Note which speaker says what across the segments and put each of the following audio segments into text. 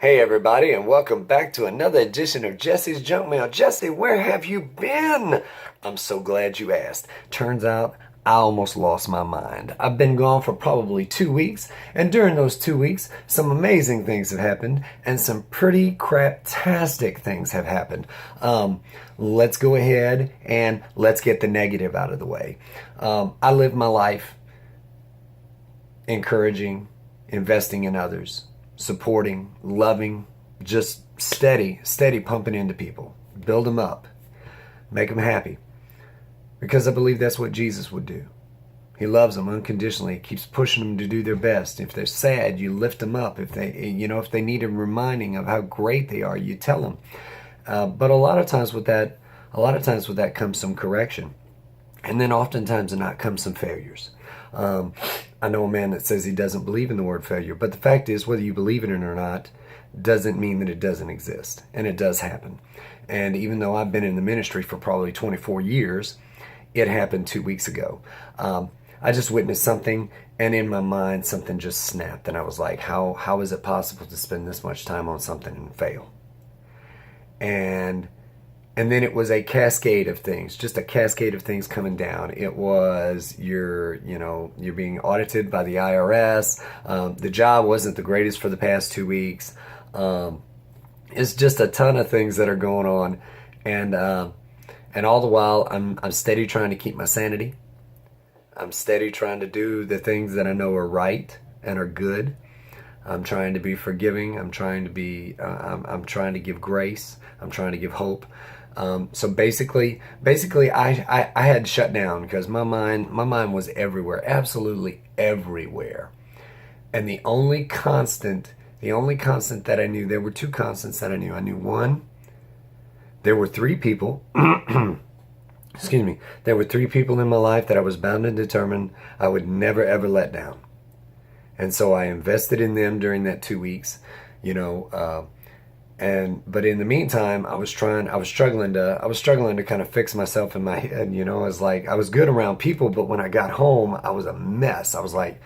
Speaker 1: Hey everybody, and welcome back to another edition of Jesse's Junk Mail. Jesse, where have you been? I'm so glad you asked. Turns out I almost lost my mind. I've been gone for probably 2 weeks, and during those 2 weeks, some amazing things have happened, and some pretty craptastic things have happened. Let's go ahead and let's get the negative out of the way. I live my life encouraging, investing in others, supporting, loving, just steady pumping into people. Build them up, make them happy. Because I believe that's what Jesus would do. He loves them unconditionally. He keeps pushing them to do their best. If they're sad, you lift them up. If they need a reminding of how great they are, you tell them. But a lot of times with that comes some correction. And then oftentimes in that comes some failures. I know a man that says he doesn't believe in the word failure, but the fact is, whether you believe in it or not, doesn't mean that it doesn't exist. And it does happen. And even though I've been in the ministry for probably 24 years, it happened 2 weeks ago. I just witnessed something, and in my mind, something just snapped. And I was like, how is it possible to spend this much time on something and fail? And then it was a cascade of things, just a cascade of things coming down. It was you're being audited by the IRS. The job wasn't the greatest for the past 2 weeks. It's just a ton of things that are going on, and all the while I'm steady trying to keep my sanity. I'm steady trying to do the things that I know are right and are good. I'm trying to be forgiving. I'm trying to give grace. I'm trying to give hope. So basically, I had shut down because my mind was everywhere, absolutely everywhere. And the only constant that I knew, there were two constants that I knew. I knew one, there were three people, excuse me, there were three people in my life that I was bound and determined I would never ever let down. And so I invested in them during that 2 weeks, but in the meantime, I was struggling to kind of fix myself in my head. I was good around people, but when I got home, I was a mess. I was like,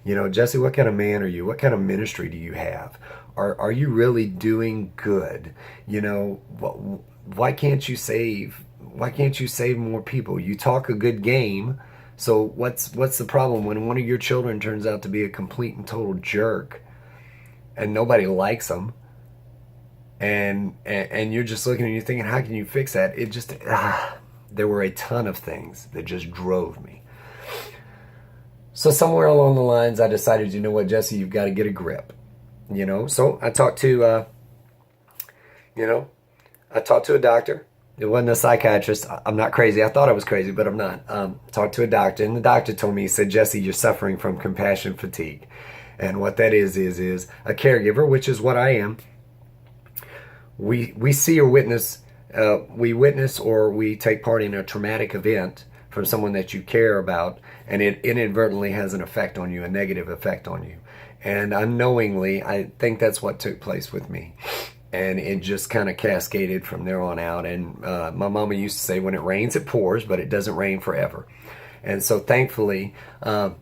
Speaker 1: Jesse, what kind of man are you? What kind of ministry do you have? Are you really doing good? Why can't you save? Why can't you save more people? You talk a good game. So what's the problem when one of your children turns out to be a complete and total jerk and nobody likes them? And you're just looking and you're thinking, how can you fix that? There were a ton of things that just drove me. So somewhere along the lines, I decided, Jesse, you've got to get a grip. So I talked to a doctor. It wasn't a psychiatrist. I'm not crazy. I thought I was crazy, but I'm not. Talked to a doctor, and the doctor told me, he said, Jesse, you're suffering from compassion fatigue. And what that is a caregiver, which is what I am. We see or witness, or we take part in a traumatic event from someone that you care about, and it inadvertently has an effect on you, a negative effect on you. And unknowingly, I think that's what took place with me. And it just kind of cascaded from there on out. And my mama used to say, when it rains, it pours, but it doesn't rain forever. And so thankfully, at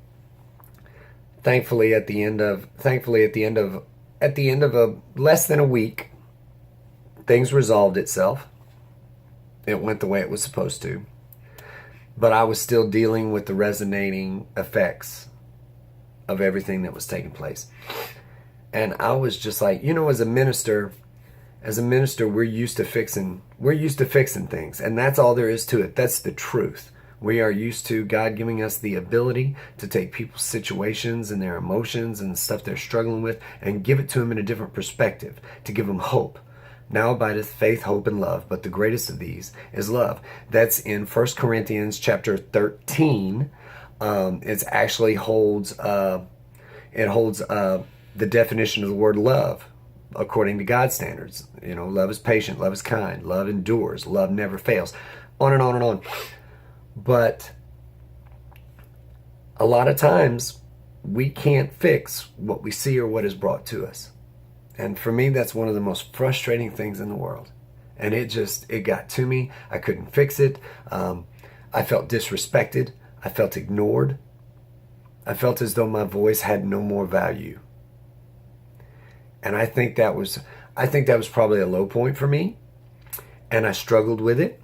Speaker 1: the end of less than a week, things resolved itself. It went the way it was supposed to. But I was still dealing with the resonating effects of everything that was taking place. And I was just like, as a minister, we're used to fixing things. And that's all there is to it. That's the truth. We are used to God giving us the ability to take people's situations and their emotions and the stuff they're struggling with and give it to them in a different perspective, to give them hope. Now abideth faith, hope, and love, but the greatest of these is love. That's in 1 Corinthians chapter 13. It actually holds the definition of the word love according to God's standards. Love is patient, love is kind, love endures, love never fails, on and on and on. But a lot of times we can't fix what we see or what is brought to us. And for me, that's one of the most frustrating things in the world. And it got to me. I couldn't fix it. I felt disrespected. I felt ignored. I felt as though my voice had no more value. And I think that was probably a low point for me, and I struggled with it.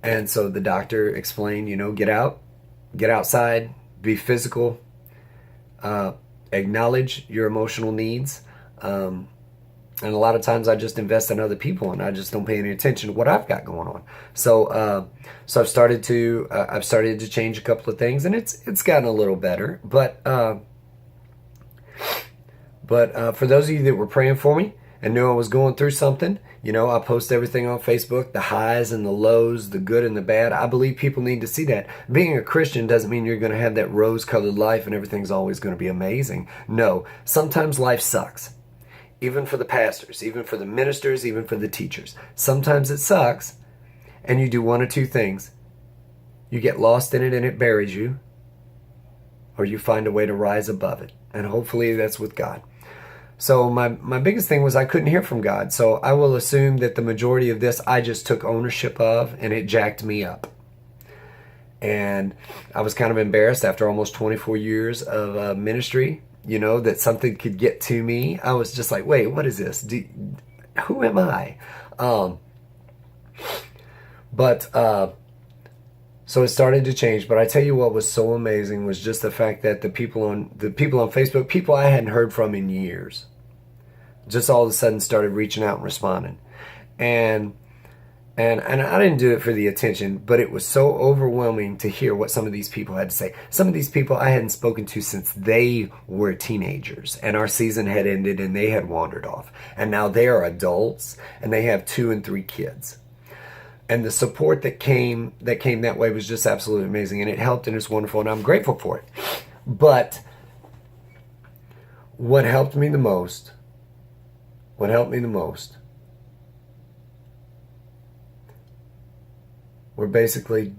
Speaker 1: And so the doctor explained, get outside, be physical, acknowledge your emotional needs. And a lot of times I just invest in other people and I just don't pay any attention to what I've got going on. So I've started to change a couple of things, and it's gotten a little better. But for those of you that were praying for me and knew I was going through something, I post everything on Facebook, the highs and the lows, the good and the bad. I believe people need to see that. Being a Christian doesn't mean you're going to have that rose-colored life and everything's always going to be amazing. No, sometimes life sucks. Even for the pastors, even for the ministers, even for the teachers. Sometimes it sucks, and you do one or two things. You get lost in it and it buries you, or you find a way to rise above it. And hopefully that's with God. So my biggest thing was I couldn't hear from God. So I will assume that the majority of this I just took ownership of, and it jacked me up. And I was kind of embarrassed after almost 24 years of ministry, that something could get to me. I was just like, wait, what is this? Who am I? So it started to change. But I tell you what was so amazing was just the fact that the people on Facebook, people I hadn't heard from in years, just all of a sudden started reaching out and responding. And I didn't do it for the attention, but it was so overwhelming to hear what some of these people had to say. Some of these people I hadn't spoken to since they were teenagers, and our season had ended and they had wandered off. And now they are adults and they have 2 and 3 kids. And the support that came that way was just absolutely amazing, and it helped, and it's wonderful, and I'm grateful for it. But what helped me the most We're basically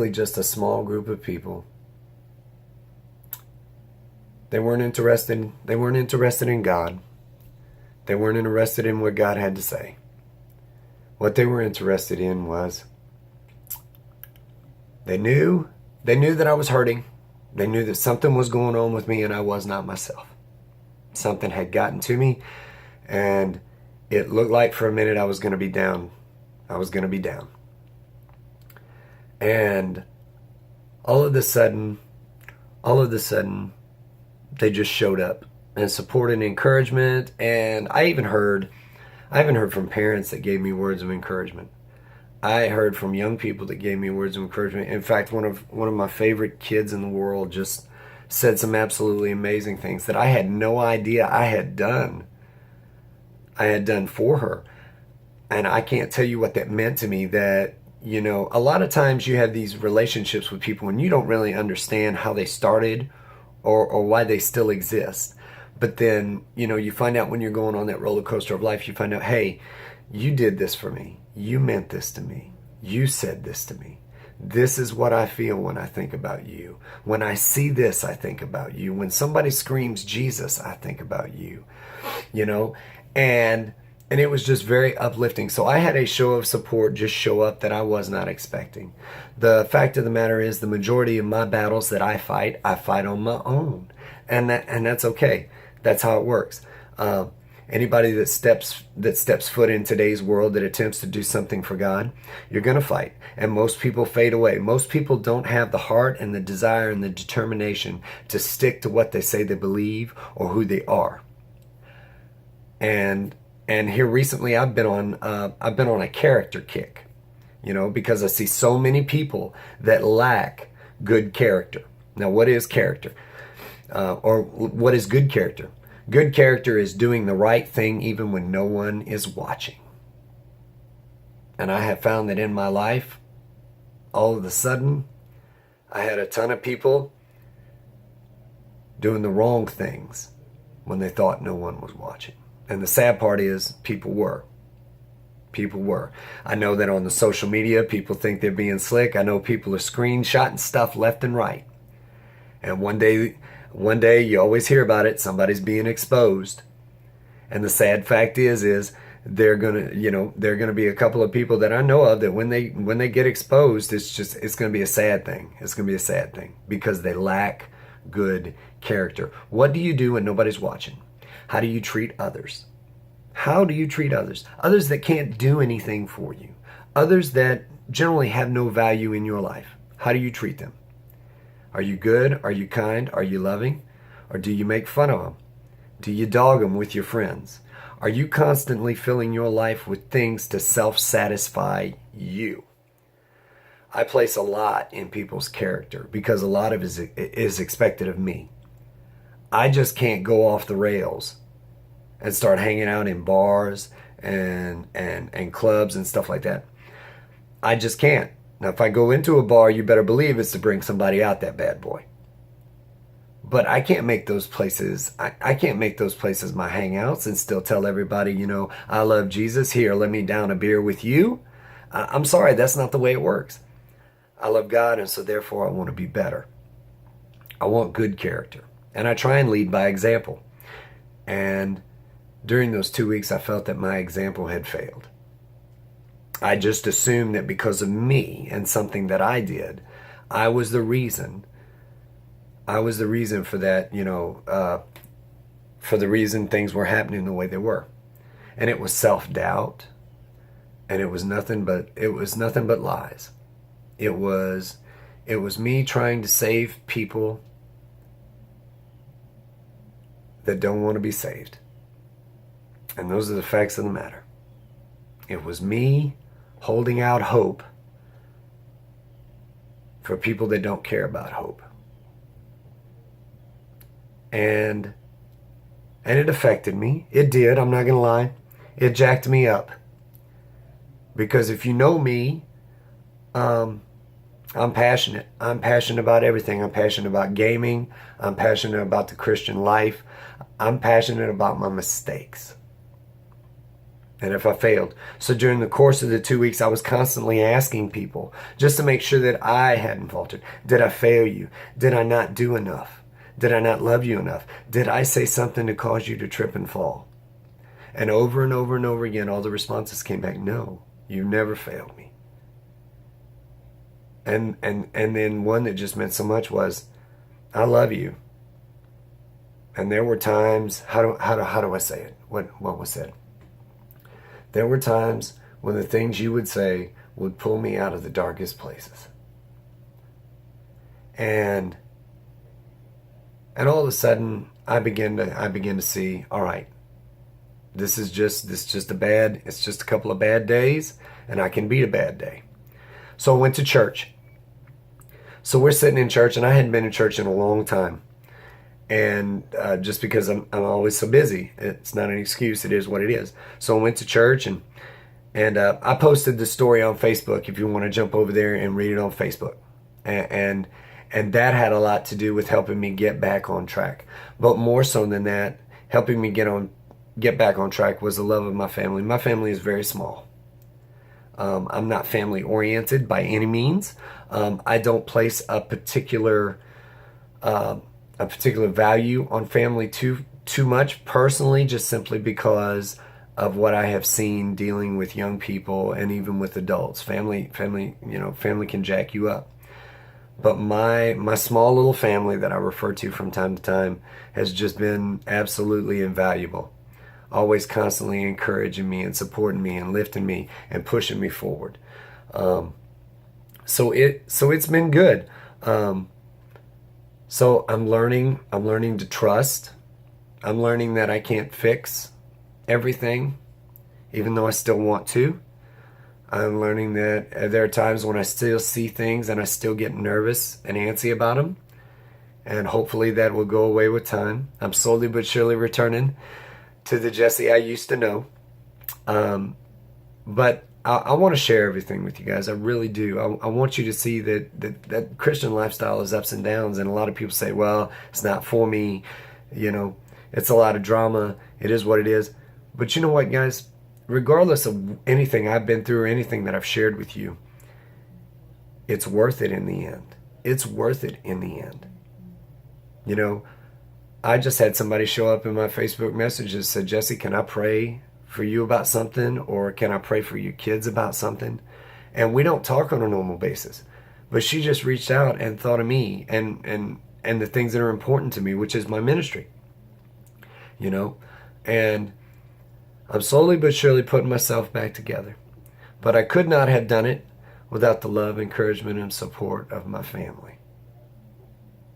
Speaker 1: just a small group of people. They weren't interested in God. They weren't interested in what God had to say. What they were interested in was they knew that I was hurting. They knew that something was going on with me and I was not myself. Something had gotten to me, and it looked like for a minute I was going to be down. And all of a sudden, they just showed up and support and encouragement. And I even heard from parents that gave me words of encouragement. I heard from young people that gave me words of encouragement. In fact, one of my favorite kids in the world just said some absolutely amazing things that I had no idea I had done for her. And I can't tell you what that meant to me, that, a lot of times you have these relationships with people and you don't really understand how they started or why they still exist. But then, you find out when you're going on that roller coaster of life, you find out, hey, you did this for me. You meant this to me. You said this to me. This is what I feel when I think about you. When I see this, I think about you. When somebody screams Jesus, I think about you, and it was just very uplifting. So I had a show of support just show up that I was not expecting. The fact of the matter is, the majority of my battles that I fight on my own. And that's okay. That's how it works. Anybody that steps foot in today's world that attempts to do something for God, you're going to fight. And most people fade away. Most people don't have the heart and the desire and the determination to stick to what they say they believe or who they are. And here recently, I've been on a character kick, because I see so many people that lack good character. Now, what is character? Or what is good character? Good character is doing the right thing even when no one is watching. And I have found that in my life, all of a sudden, I had a ton of people doing the wrong things when they thought no one was watching. And the sad part is people were. I know that on the social media, people think they're being slick. I know people are screenshotting stuff left and right. And one day you always hear about it. Somebody's being exposed. And the sad fact is they're gonna be a couple of people that I know of that when they get exposed, it's gonna be a sad thing. It's gonna be a sad thing because they lack good character. What do you do when nobody's watching? How do you treat others? How do you treat others? Others that can't do anything for you. Others that generally have no value in your life. How do you treat them? Are you good? Are you kind? Are you loving? Or do you make fun of them? Do you dog them with your friends? Are you constantly filling your life with things to self-satisfy you? I place a lot in people's character because a lot of it is expected of me. I just can't go off the rails and start hanging out in bars and clubs and stuff like that. I just can't. Now, if I go into a bar, you better believe it's to bring somebody out, that bad boy. But I can't make those places, I can't make those places my hangouts and still tell everybody, you know, I love Jesus. Here, let me down a beer with you. I'm sorry, that's not the way it works. I love God, and so therefore I want to be better. I want good character. And I try and lead by example. And during those 2 weeks, I felt that my example had failed. I just assumed that because of me and something that I did, I was the reason. I was the reason for that, you know, for the reason things were happening the way they were. And it was self-doubt. And it was nothing but lies. It was me trying to save people that don't want to be saved. And those are the facts of the matter. It was me holding out hope for people that don't care about hope. And it affected me. It did, I'm not going to lie. It jacked me up. Because if you know me, I'm passionate. I'm passionate about everything. I'm passionate about gaming. I'm passionate about the Christian life. I'm passionate about my mistakes. And if I failed. So during the course of the 2 weeks, I was constantly asking people just to make sure that I hadn't faltered. Did I fail you? Did I not do enough? Did I not love you enough? Did I say something to cause you to trip and fall? And over and over again, all the responses came back, no, you never failed me. And then one that just meant so much was, I love you. And there were times, how do I say it? What was said? There were times when the things you would say would pull me out of the darkest places. And all of a sudden I begin to see, all right, this is just a couple of bad days, and I can beat a bad day. So I went to church. So we're sitting in church, and I hadn't been in church in a long time. And just because I'm always so busy, it's not an excuse. It is what it is. So I went to church, and I posted the story on Facebook. If you want to jump over there and read it on Facebook, and that had a lot to do with helping me get back on track. But more so than that, helping me get back on track was the love of my family. My family is very small. I'm not family oriented by any means. I don't place a particular value on family too much personally, just simply because of what I have seen dealing with young people and even with adults. Family, family can jack you up. But my small little family that I refer to from time to time has just been absolutely invaluable. Always constantly encouraging me and supporting me and lifting me and pushing me forward. So it's been good. So I'm learning to trust. I'm learning that I can't fix everything, even though I still want to. I'm learning that there are times when I still see things and I still get nervous and antsy about them. And hopefully that will go away with time. I'm slowly but surely returning to the Jesse I used to know. But I want to share everything with you guys. I really do. I want you to see that Christian lifestyle is ups and downs. And a lot of people say, well, it's not for me. It's a lot of drama. It is what it is. But you know what, guys? Regardless of anything I've been through or anything that I've shared with you, it's worth it in the end. It's worth it in the end. I just had somebody show up in my Facebook messages, said, Jesse, can I pray for you about something? Or can I pray for your kids about something? And we don't talk on a normal basis. But she just reached out and thought of me and the things that are important to me, which is my ministry. you know, and I'm slowly but surely putting myself back together. But I could not have done it without the love, encouragement, and support of my family.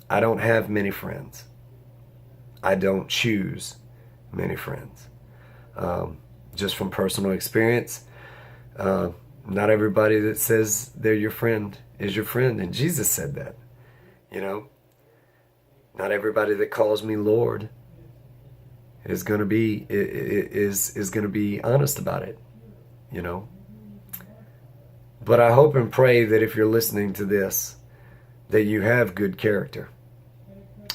Speaker 1: I don't have many friends. I don't choose many friends. Just from personal experience, not everybody that says they're your friend is your friend. And Jesus said that, you know. Not everybody that calls me Lord is going to be going to be honest about it, you know. But I hope and pray that if you're listening to this, that you have good character.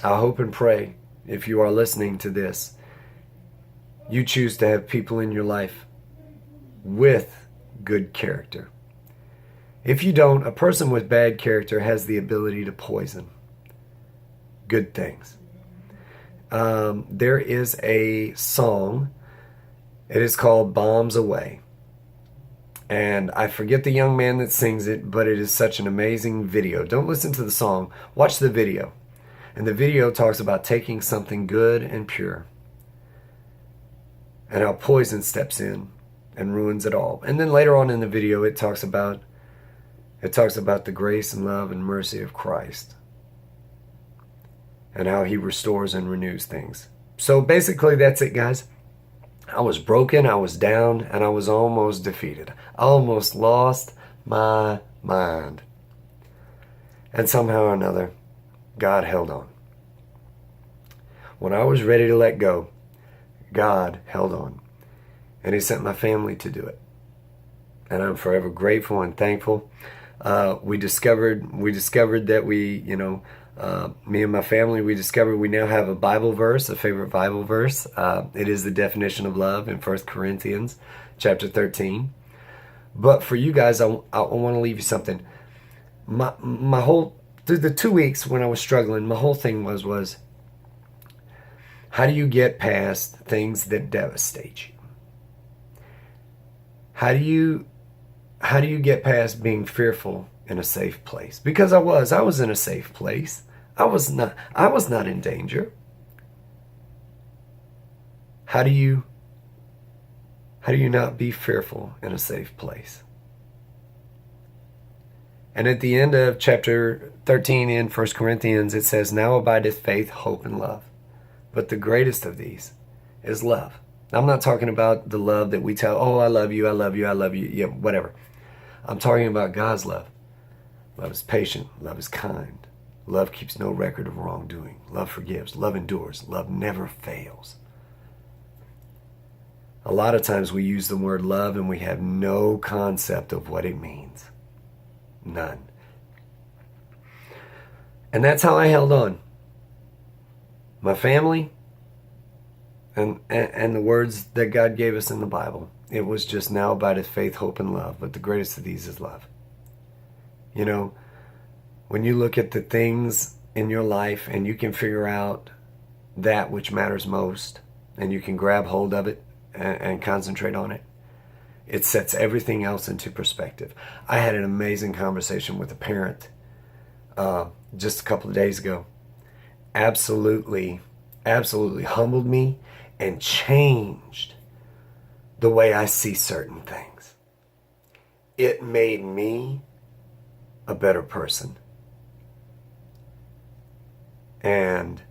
Speaker 1: I hope and pray if you are listening to this, you choose to have people in your life with good character. If you don't, a person with bad character has the ability to poison good things. There is a song. It is called Bombs Away. And I forget the young man that sings it, but it is such an amazing video. Don't listen to the song. Watch the video. And the video talks about taking something good and pure and how poison steps in and ruins it all. And then later on in the video, it talks about the grace and love and mercy of Christ and how he restores and renews things. So basically, that's it, guys. I was broken, I was down, and I was almost defeated. I almost lost my mind. And somehow or another, God held on. When I was ready to let go, God held on. And he sent my family to do it. And I'm forever grateful and thankful. We discovered that me and my family, we discovered we now have a Bible verse, a favorite Bible verse. It is the definition of love in 1 Corinthians chapter 13. But for you guys, I want to leave you something. My whole, through the 2 weeks when I was struggling, my whole thing was how do you get past things that devastate you? How do you get past being fearful in a safe place? Because I was in a safe place. I was not in danger. How do you not be fearful in a safe place? And at the end of chapter 13 in 1 Corinthians, it says, "Now abideth faith, hope, and love. But the greatest of these is love." I'm not talking about the love that we tell, oh, I love you, I love you, I love you, yeah, whatever. I'm talking about God's love. Love is patient. Love is kind. Love keeps no record of wrongdoing. Love forgives. Love endures. Love never fails. A lot of times we use the word love and we have no concept of what it means. None. And that's how I held on. My family and the words that God gave us in the Bible. It was just now abideth faith, hope, and love. But the greatest of these is love. You know, when you look at the things in your life and you can figure out that which matters most and you can grab hold of it and concentrate on it, it sets everything else into perspective. I had an amazing conversation with a parent just a couple of days ago. Absolutely humbled me and changed the way I see certain things. It made me a better person. And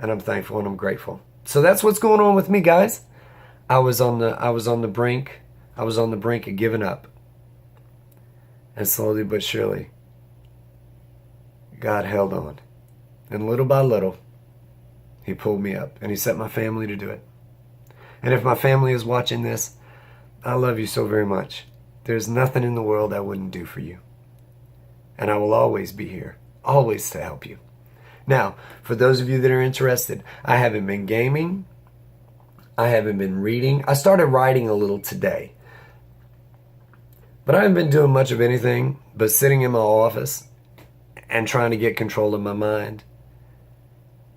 Speaker 1: I'm thankful and I'm grateful. So that's what's going on with me, guys. I was on the brink of giving up. And slowly but surely, God held on. And little by little, he pulled me up and he set my family to do it. And if my family is watching this, I love you so very much. There's nothing in the world I wouldn't do for you. And I will always be here, always to help you. Now, for those of you that are interested, I haven't been gaming. I haven't been reading. I started writing a little today. But I haven't been doing much of anything but sitting in my office and trying to get control of my mind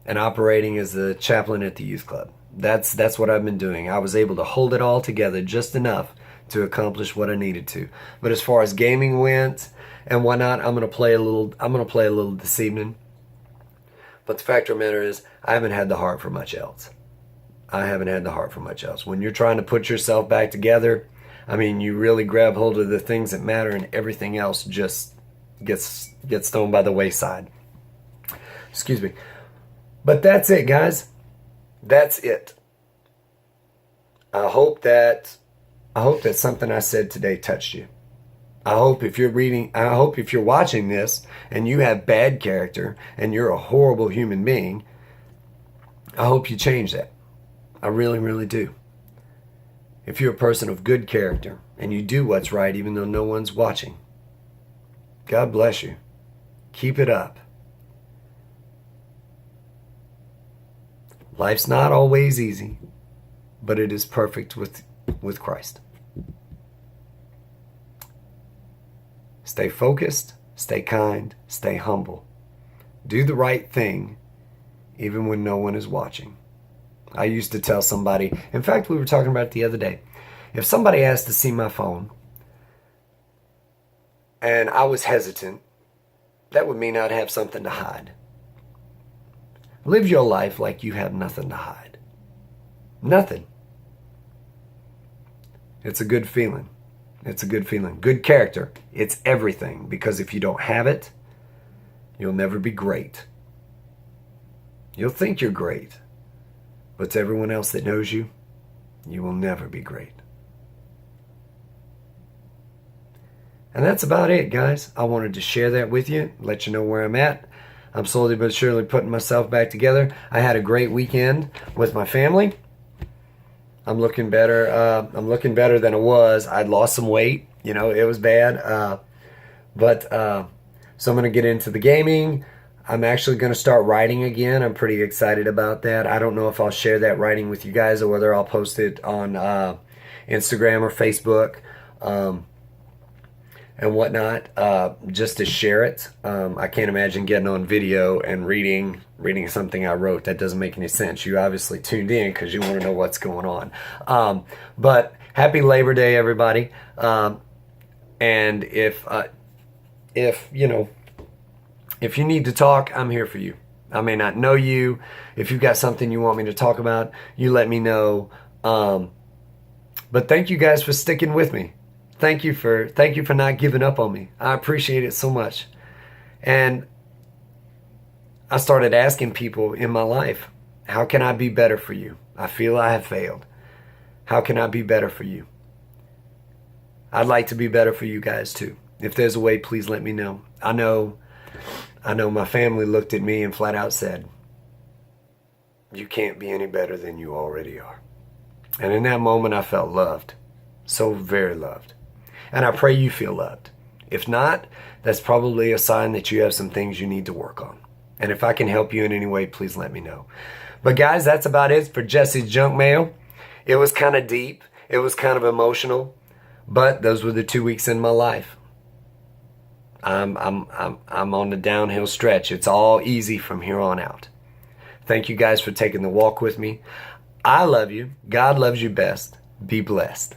Speaker 1: and operating as the chaplain at the youth club. That's what I've been doing. I was able to hold it all together just enough to accomplish what I needed to. But as far as gaming went and whatnot, I'm gonna play a little this evening. But the fact of the matter is, I haven't had the heart for much else. I haven't had the heart for much else. When you're trying to put yourself back together, I mean, you really grab hold of the things that matter, and everything else just gets thrown by the wayside. Excuse me. But that's it, guys. That's it. I hope that something I said today touched you. I hope if you're watching this and you have bad character and you're a horrible human being, I hope you change that. I really, really do. If you're a person of good character and you do what's right even though no one's watching, God bless you. Keep it up. Life's not always easy, but it is perfect with Christ. Stay focused, stay kind, stay humble. Do the right thing even when no one is watching. I used to tell somebody, in fact, we were talking about it the other day, if somebody asked to see my phone and I was hesitant, that would mean I'd have something to hide. Live your life like you have nothing to hide. Nothing. It's a good feeling. It's a good feeling. Good character. It's everything. Because if you don't have it, you'll never be great. You'll think you're great. But to everyone else that knows you, you will never be great. And that's about it, guys. I wanted to share that with you, let you know where I'm at. I'm slowly but surely putting myself back together. I had a great weekend with my family. I'm looking better. I'm looking better than I was. I'd lost some weight. You know, it was bad. So I'm going to get into the gaming. I'm actually going to start writing again. I'm pretty excited about that. I don't know if I'll share that writing with you guys or whether I'll post it on Instagram or Facebook and whatnot, just to share it. I can't imagine getting on video and reading something I wrote. That doesn't make any sense. You obviously tuned in because you want to know what's going on. But happy Labor Day, everybody. And if you need to talk, I'm here for you. I may not know you. If you've got something you want me to talk about, you let me know. But thank you guys for sticking with me. Thank you for not giving up on me. I appreciate it so much. And I started asking people in my life, how can I be better for you? I feel I have failed. How can I be better for you? I'd like to be better for you guys too. If there's a way, please let me know. I know my family looked at me and flat out said, you can't be any better than you already are. And in that moment, I felt loved. So very loved. And I pray you feel loved. If not, that's probably a sign that you have some things you need to work on. And if I can help you in any way, please let me know. But guys, that's about it for Jesse's Junk Mail. It was kind of deep. It was kind of emotional. But those were the 2 weeks in my life. I'm on the downhill stretch. It's all easy from here on out. Thank you guys for taking the walk with me. I love you. God loves you best. Be blessed.